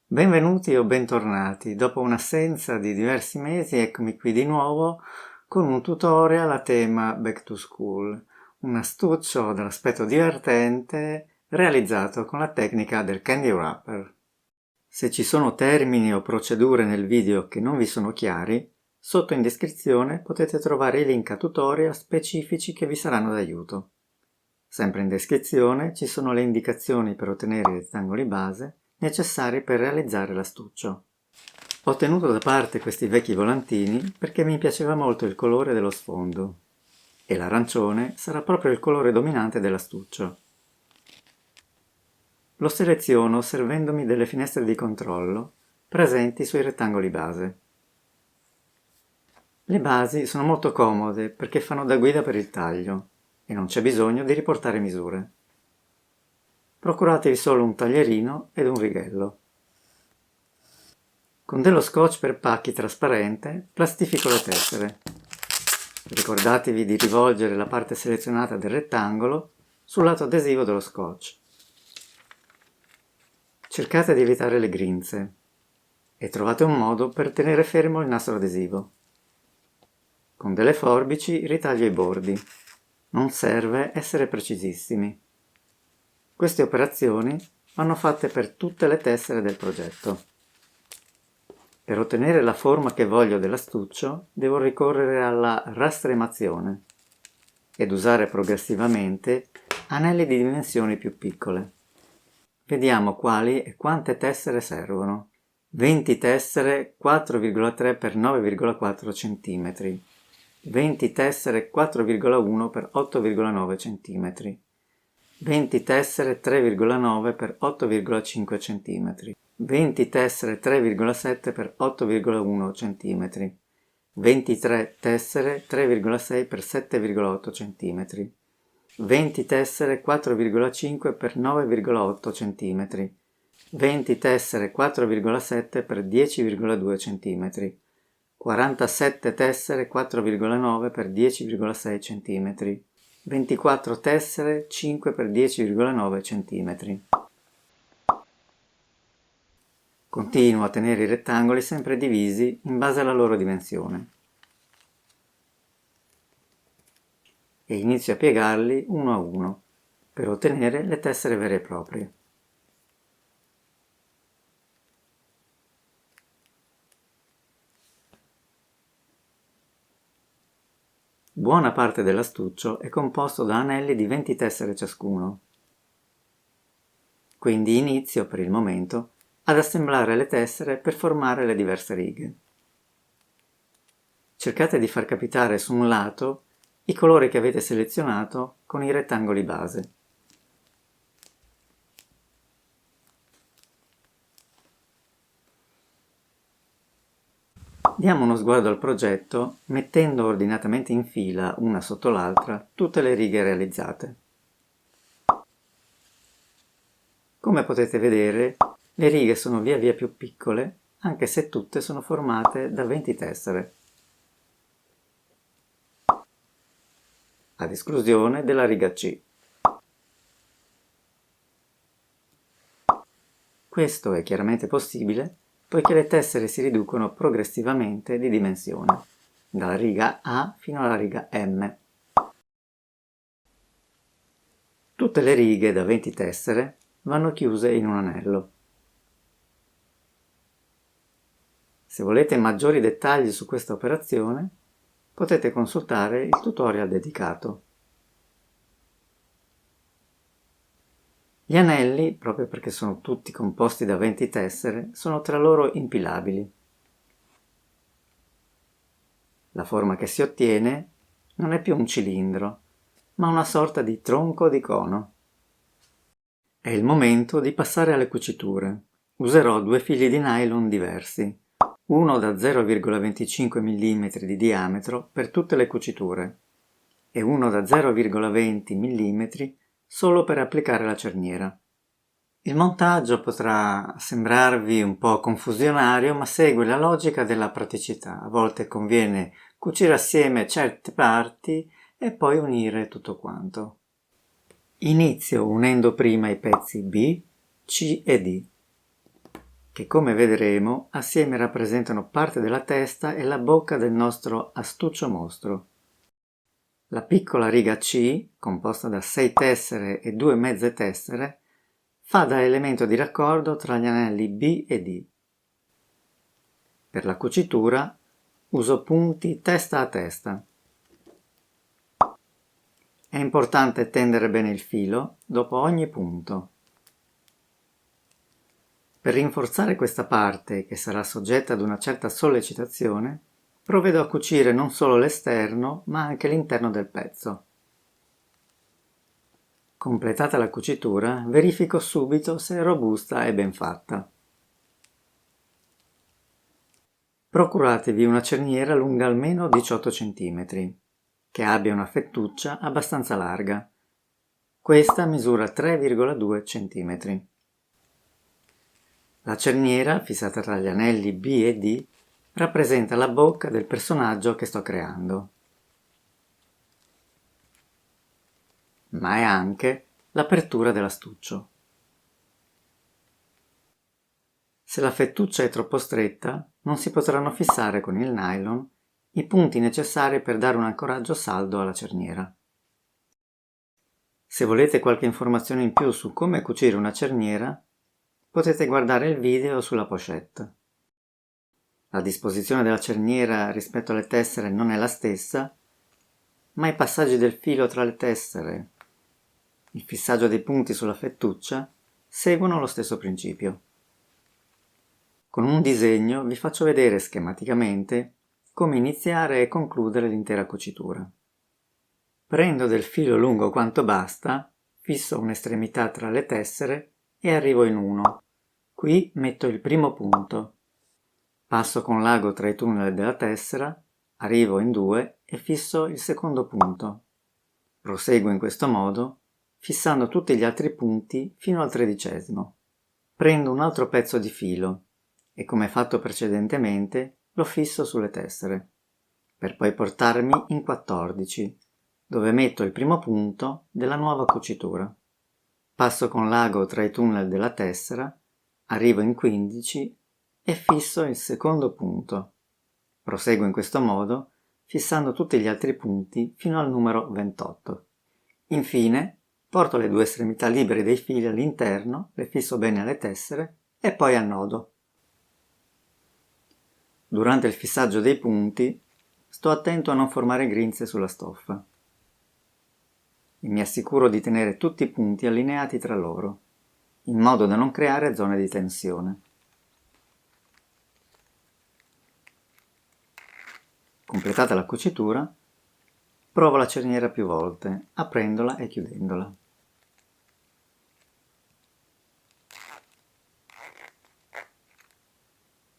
Benvenuti o bentornati. Dopo un'assenza di diversi mesi, eccomi qui di nuovo con un tutorial a tema Back to School, un astuccio dall'aspetto divertente realizzato con la tecnica del candy wrapper. Se ci sono termini o procedure nel video che non vi sono chiari, sotto in descrizione potete trovare i link a tutorial specifici che vi saranno d'aiuto. Sempre in descrizione ci sono le indicazioni per ottenere i rettangoli base necessari per realizzare l'astuccio. Ho tenuto da parte questi vecchi volantini perché mi piaceva molto il colore dello sfondo e l'arancione sarà proprio il colore dominante dell'astuccio. Lo seleziono servendomi delle finestre di controllo presenti sui rettangoli base. Le basi sono molto comode perché fanno da guida per il taglio e non c'è bisogno di riportare misure. Procuratevi solo un taglierino ed un righello. Con dello scotch per pacchi trasparente plastifico le tessere. Ricordatevi di rivolgere la parte selezionata del rettangolo sul lato adesivo dello scotch. Cercate di evitare le grinze e trovate un modo per tenere fermo il nastro adesivo. Con delle forbici ritaglio i bordi. Non serve essere precisissimi. Queste operazioni vanno fatte per tutte le tessere del progetto. Per ottenere la forma che voglio dell'astuccio devo ricorrere alla rastremazione ed usare progressivamente anelli di dimensioni più piccole. Vediamo quali e quante tessere servono. 20 tessere 4,3 x 9,4 cm, 20 tessere 4,1 x 8,9 cm, 20 tessere 3,9 x 8,5 cm, 20 tessere 3,7 x 8,1 cm, 23 tessere 3,6 x 7,8 cm, 20 tessere 4,5 x 9,8 cm, 20 tessere 4,7 x 10,2 cm, 47 tessere 4,9 x 10,6 cm, 24 tessere 5 x 10,9 cm. Continuo a tenere i rettangoli sempre divisi in base alla loro dimensione e inizio a piegarli uno a uno per ottenere le tessere vere e proprie. Buona parte dell'astuccio è composto da anelli di 20 tessere ciascuno, quindi inizio per il momento ad assemblare le tessere per formare le diverse righe. Cercate di far capitare su un lato i colori che avete selezionato con i rettangoli base. Diamo uno sguardo al progetto mettendo ordinatamente in fila, una sotto l'altra, tutte le righe realizzate. Come potete vedere, le righe sono via via più piccole, anche se tutte sono formate da 20 tessere, ad esclusione della riga C. Questo è chiaramente possibile poiché le tessere si riducono progressivamente di dimensione, dalla riga A fino alla riga M. Tutte le righe da 20 tessere vanno chiuse in un anello. Se volete maggiori dettagli su questa operazione, potete consultare il tutorial dedicato. Gli anelli, proprio perché sono tutti composti da 20 tessere, sono tra loro impilabili. La forma che si ottiene non è più un cilindro, ma una sorta di tronco di cono. È il momento di passare alle cuciture. Userò due fili di nylon diversi, uno da 0,25 mm di diametro per tutte le cuciture e uno da 0,20 mm solo per applicare la cerniera. Il montaggio potrà sembrarvi un po' confusionario, ma segue la logica della praticità. A volte conviene cucire assieme certe parti e poi unire tutto quanto. Inizio unendo prima i pezzi B, C e D. che come vedremo assieme rappresentano parte della testa e la bocca del nostro astuccio mostro. La piccola riga C, composta da 6 tessere e 2 mezze tessere, fa da elemento di raccordo tra gli anelli B e D. Per la cucitura uso punti testa a testa. È importante tendere bene il filo dopo ogni punto. Per rinforzare questa parte, che sarà soggetta ad una certa sollecitazione, provvedo a cucire non solo l'esterno, ma anche l'interno del pezzo. Completata la cucitura, verifico subito se è robusta e ben fatta. Procuratevi una cerniera lunga almeno 18 cm, che abbia una fettuccia abbastanza larga. Questa misura 3,2 cm. La cerniera, fissata tra gli anelli B e D, rappresenta la bocca del personaggio che sto creando. Ma è anche l'apertura dell'astuccio. Se la fettuccia è troppo stretta, non si potranno fissare con il nylon i punti necessari per dare un ancoraggio saldo alla cerniera. Se volete qualche informazione in più su come cucire una cerniera, potete guardare il video sulla pochette. La disposizione della cerniera rispetto alle tessere non è la stessa, ma i passaggi del filo tra le tessere, il fissaggio dei punti sulla fettuccia, seguono lo stesso principio. Con un disegno vi faccio vedere schematicamente come iniziare e concludere l'intera cucitura. Prendo del filo lungo quanto basta, fisso un'estremità tra le tessere e arrivo in 1. Qui metto il primo punto. Passo con l'ago tra i tunnel della tessera, arrivo in 2 e fisso il secondo punto. Proseguo in questo modo, fissando tutti gli altri punti fino al 13°. Prendo un altro pezzo di filo e, come fatto precedentemente, lo fisso sulle tessere, per poi portarmi in 14, dove metto il primo punto della nuova cucitura. Passo con l'ago tra i tunnel della tessera, arrivo in 15 e fisso il secondo punto. Proseguo in questo modo, fissando tutti gli altri punti fino al numero 28. Infine, porto le due estremità libere dei fili all'interno, le fisso bene alle tessere e poi annodo. Durante il fissaggio dei punti, sto attento a non formare grinze sulla stoffa. E mi assicuro di tenere tutti i punti allineati tra loro, in modo da non creare zone di tensione. Completata la cucitura, provo la cerniera più volte, aprendola e chiudendola.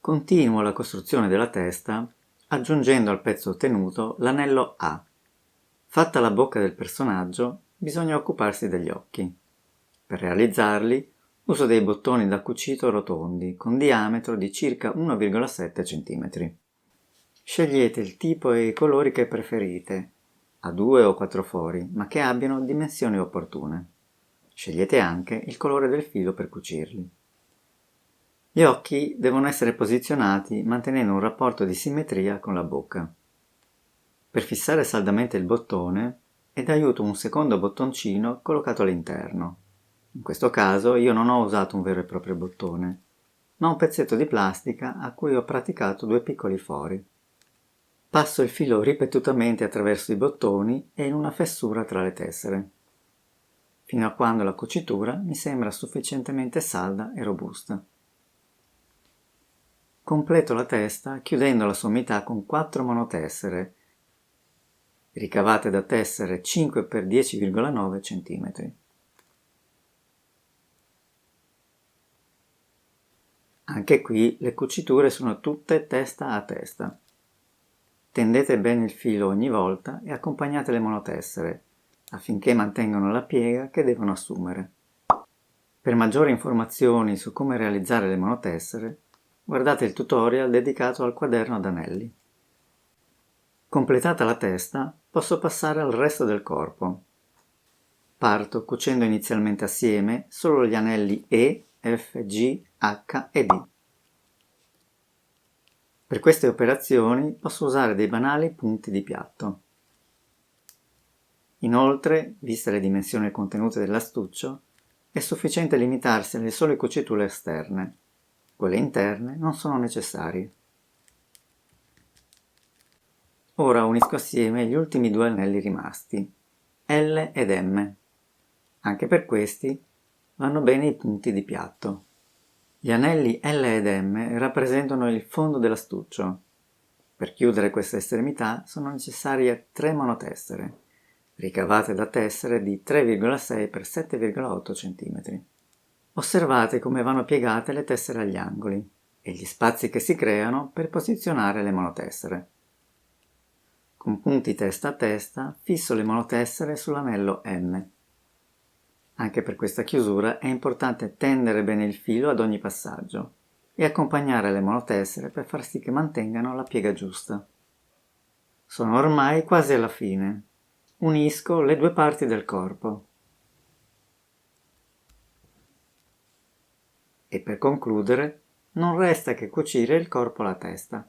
Continuo la costruzione della testa aggiungendo al pezzo ottenuto l'anello A. Fatta la bocca del personaggio, bisogna occuparsi degli occhi. Per realizzarli uso dei bottoni da cucito rotondi con diametro di circa 1,7 cm. Scegliete il tipo e i colori che preferite, a 2 o 4 fori, ma che abbiano dimensioni opportune. Scegliete anche il colore del filo per cucirli. Gli occhi devono essere posizionati mantenendo un rapporto di simmetria con la bocca. Per fissare saldamente il bottone è d'aiuto un secondo bottoncino collocato all'interno. In questo caso io non ho usato un vero e proprio bottone, ma un pezzetto di plastica a cui ho praticato 2 piccoli fori. Passo il filo ripetutamente attraverso i bottoni e in una fessura tra le tessere, fino a quando la cucitura mi sembra sufficientemente salda e robusta. Completo la testa chiudendo la sommità con 4 monotessere, ricavate da tessere 5x10,9 cm. Anche qui le cuciture sono tutte testa a testa. Tendete bene il filo ogni volta e accompagnate le monotessere, affinché mantengano la piega che devono assumere. Per maggiori informazioni su come realizzare le monotessere, guardate il tutorial dedicato al quaderno ad anelli. Completata la testa, posso passare al resto del corpo. Parto cucendo inizialmente assieme solo gli anelli E, F, G, H e D. Per queste operazioni posso usare dei banali punti di piatto. Inoltre, viste le dimensioni contenute dell'astuccio, è sufficiente limitarsi alle sole cuciture esterne. Quelle interne non sono necessarie. Ora unisco assieme gli ultimi due anelli rimasti, L ed M. Anche per questi vanno bene i punti di piatto. Gli anelli L ed M rappresentano il fondo dell'astuccio. Per chiudere queste estremità sono necessarie 3 monotessere, ricavate da tessere di 3,6 x 7,8 cm. Osservate come vanno piegate le tessere agli angoli e gli spazi che si creano per posizionare le monotessere. Con punti testa a testa fisso le monotessere sull'anello M. Anche per questa chiusura è importante tendere bene il filo ad ogni passaggio e accompagnare le monotessere per far sì che mantengano la piega giusta. Sono ormai quasi alla fine. Unisco le due parti del corpo. E per concludere, non resta che cucire il corpo alla testa.